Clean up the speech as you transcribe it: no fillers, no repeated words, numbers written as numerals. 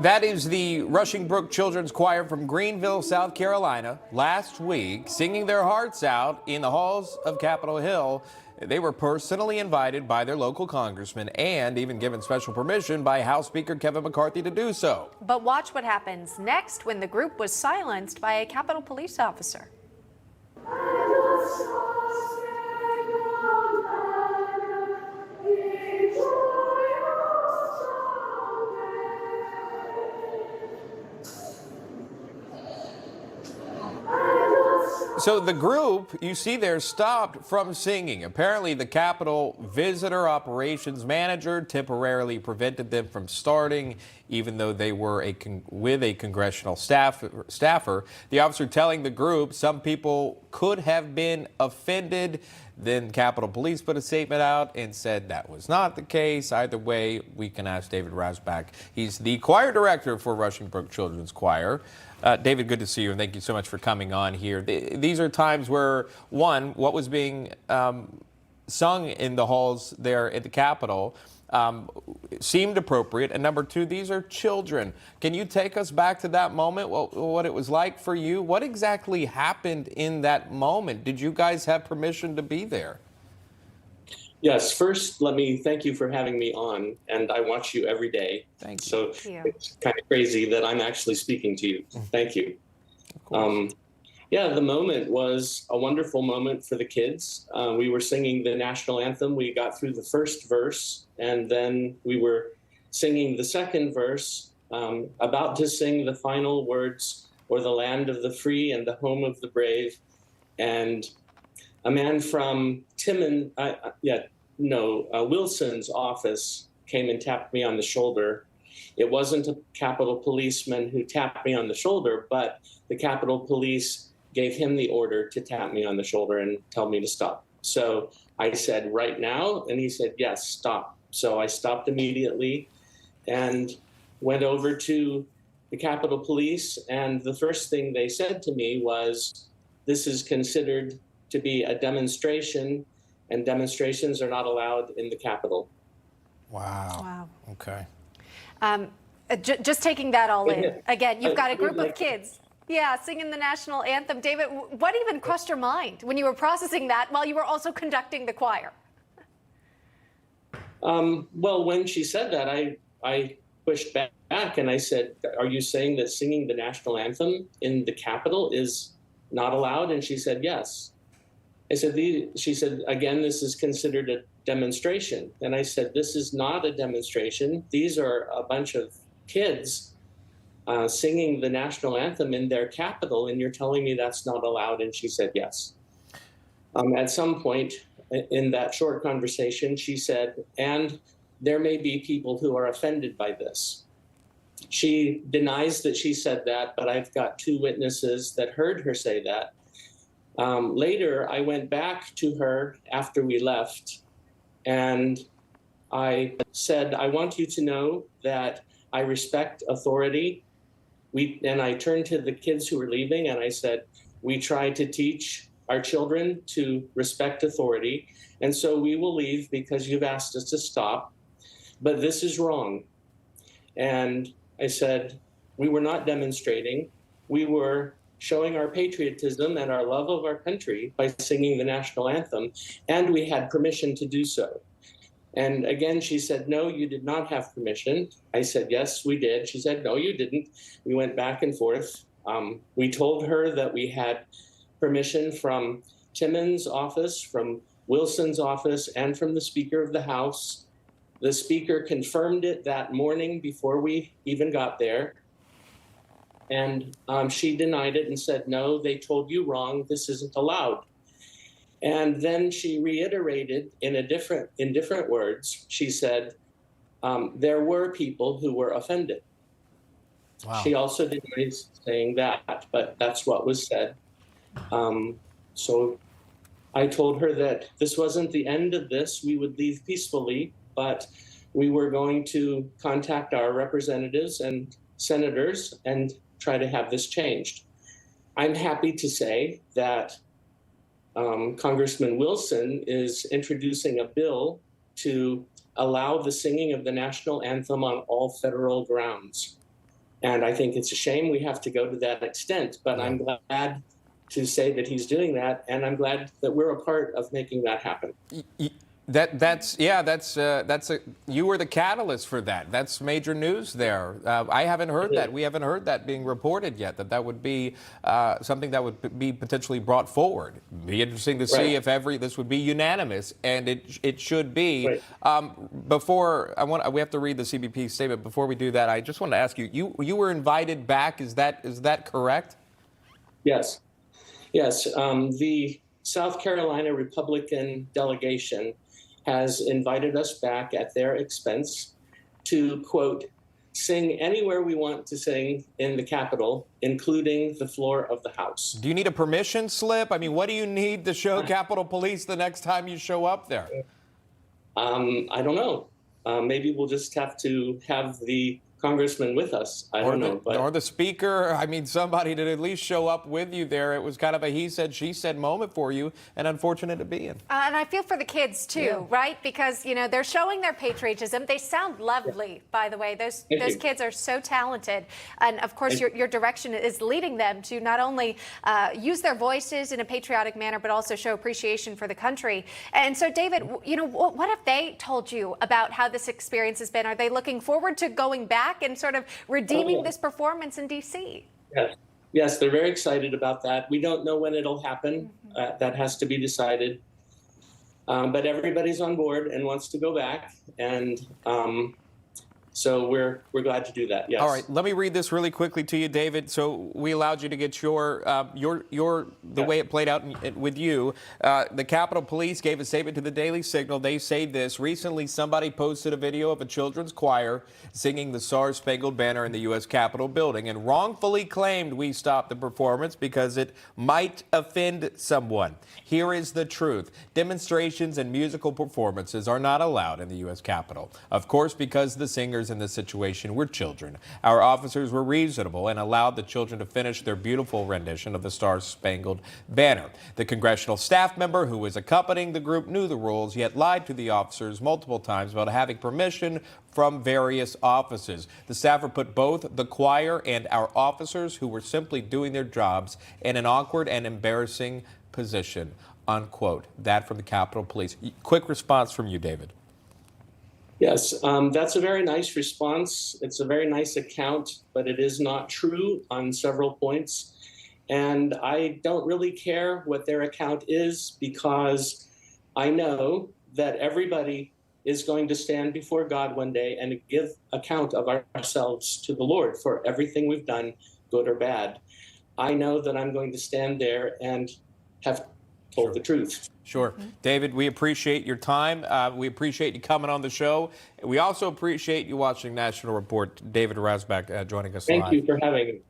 That is the Rushingbrook Children's Choir from Greenville, South Carolina. Last week, singing their hearts out in the halls of Capitol Hill. They were personally invited by their local congressman and even given special permission by House Speaker Kevin McCarthy to do so. But watch what happens next when the group was silenced by a Capitol Police officer. So the group you see there stopped from singing. Apparently the Capitol Visitor Operations Manager temporarily prevented them from starting, even though they were with a congressional staffer. The officer telling the group some people could have been offended. Then Capitol Police put a statement out and said that was not the case. Either way, we can ask David Rasbach. He's the choir director for Rushingbrook Children's Choir. David, good to see you, and thank you so much for coming on here. These are times where, one, what was being sung in the halls there at the Capitol seemed appropriate, and number two, these are children. Can you take us back to that moment, what it was like for you? What exactly happened in that moment? Did you guys have permission to be there? Yes, first, let me thank you for having me on, and I watch you every day. Thank you. So it's kind of crazy that I'm actually speaking to you. Thank you. Of course. Yeah, the moment was a wonderful moment for the kids. We were singing the national anthem. We got through the first verse, and then we were singing the second verse, about to sing the final words, "Or the land of the free and the home of the brave." And a man from Wilson's office came and tapped me on the shoulder. It wasn't a Capitol policeman who tapped me on the shoulder, but the Capitol Police gave him the order to tap me on the shoulder and tell me to stop. So I said, "Right now?" And he said, "Yes, stop." So I stopped immediately and went over to the Capitol Police. And the first thing they said to me was, "This is considered to be a demonstration, and demonstrations are not allowed in the Capitol." Wow. Okay. Just taking that all in. Again, you've got a group of kids. Yeah, singing the national anthem. David, what even crossed your mind when you were processing that while you were also conducting the choir? Well, when she said that, I pushed back and I said, "Are you saying that singing the national anthem in the Capitol is not allowed?" And she said, "Yes." She said, "Again, this is considered a demonstration." And I said, "This is not a demonstration. These are a bunch of kids singing the national anthem in their Capitol, and you're telling me that's not allowed?" And she said, "Yes." At some point in that short conversation, she said, "And there may be people who are offended by this." She denies that she said that, but I've got two witnesses that heard her say that. Later, I went back to her after we left, and I said, "I want you to know that I respect authority." And I turned to the kids who were leaving, and I said, "We try to teach our children to respect authority, and so we will leave because you've asked us to stop. But this is wrong." And I said, "We were not demonstrating. We were showing our patriotism and our love of our country by singing the national anthem, and we had permission to do so." And again, she said, "No, you did not have permission." I said, "Yes, we did." She said, "No, you didn't." We went back and forth. We told her that we had permission from Timmons' office, from Wilson's office, and from the Speaker of the House. The Speaker confirmed it that morning before we even got there. And she denied it and said, "No, they told you wrong. This isn't allowed." And then she reiterated in different words. She said, "There were people who were offended." Wow. She also denies saying that, but that's what was said. So I told her that this wasn't the end of this. We would leave peacefully, but we were going to contact our representatives and senators and try to have this changed. I'm happy to say that Congressman Wilson is introducing a bill to allow the singing of the national anthem on all federal grounds. And I think it's a shame we have to go to that extent, but I'm glad to say that he's doing that, and I'm glad that we're a part of making that happen. You were the catalyst for that. That's major news there. I haven't heard that. We haven't heard that being reported yet, that would be something that would be potentially brought forward. Be interesting to see if this would be unanimous, and it should be. We have to read the CBP statement. Before we do that, I just want to ask you, you were invited back. Is that correct? Yes. Yes. The South Carolina Republican delegation has invited us back at their expense to, quote, sing anywhere we want to sing in the Capitol, including the floor of the House. Do you need a permission slip? I mean, what do you need to show Capitol Police the next time you show up there? I don't know. Maybe we'll just have to have the congressman with us. I don't know. Or the speaker. I mean, somebody to at least show up with you there. It was kind of a he said, she said moment for you, and unfortunate to be in. And I feel for the kids, too, right? Because, you know, they're showing their patriotism. They sound lovely, by the way. Those kids are so talented. And, of course, your direction is leading them to not only use their voices in a patriotic manner, but also show appreciation for the country. And so, David, you know, what have they told you about how this experience has been? Are they looking forward to going back and sort of redeeming this performance in D.C.? Yes, they're very excited about that. We don't know when it'll happen. That has to be decided. But everybody's on board and wants to go back. And so we're glad to do that. Yes. All right. Let me read this really quickly to you, David. So we allowed you to get the way it played out with you. The Capitol Police gave a statement to the Daily Signal. They say this: recently, somebody posted a video of a children's choir singing the Star-Spangled Banner in the U.S. Capitol building and wrongfully claimed we stopped the performance because it might offend someone. Here is the truth: demonstrations and musical performances are not allowed in the U.S. Capitol. Of course, because the singers in this situation were children. Our officers were reasonable and allowed the children to finish their beautiful rendition of the Star-Spangled Banner. The congressional staff member who was accompanying the group knew the rules, yet lied to the officers multiple times about having permission from various offices. The staffer put both the choir and our officers, who were simply doing their jobs, in an awkward and embarrassing position, unquote. That from the Capitol Police. Quick response from you, David. Yes, that's a very nice response. It's a very nice account, but it is not true on several points. And I don't really care what their account is, because I know that everybody is going to stand before God one day and give account of ourselves to the Lord for everything we've done, good or bad. I know that I'm going to stand there and have told the truth. Sure. David, we appreciate your time. We appreciate you coming on the show. We also appreciate you watching National Report. David Rasbach joining us live. Thank you for having me.